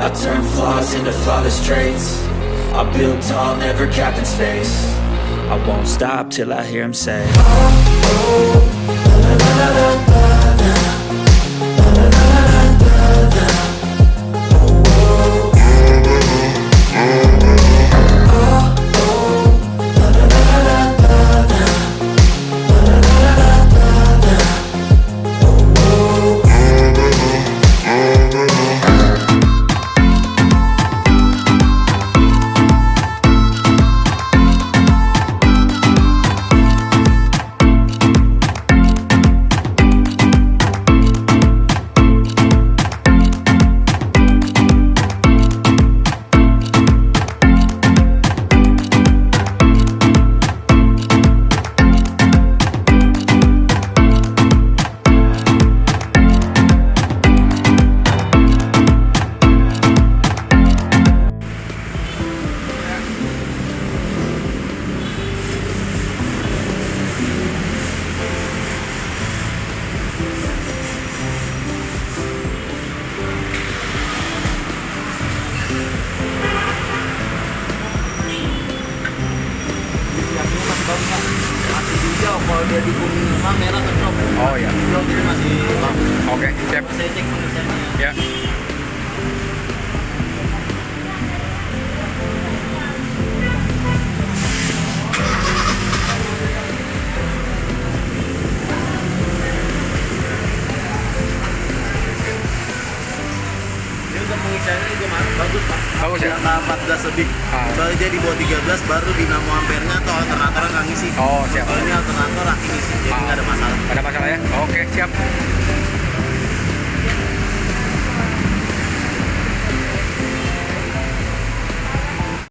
I turn flaws into flawless traits. I build tall, never capped in space. I won't stop till I hear him say, oh, oh, la la la la la la. Masih hijau, kalau dia di kuning sama merah cocok. Oh ya. Belum, jadi masih bagus. Oke, siap. Saya cek pengecasannya. Ya. Ini untuk pengecasannya juga bagus Pak. Bagus ya? Angka 14 lebih. Soalnya dia di bawah 13 baru dinamo ampernya atau alternator nggak ngisi. Oh siap. Kalau ini alternator lagi ngisi, jadi nggak ada masalah. Ada masalah ya? Oke, siap.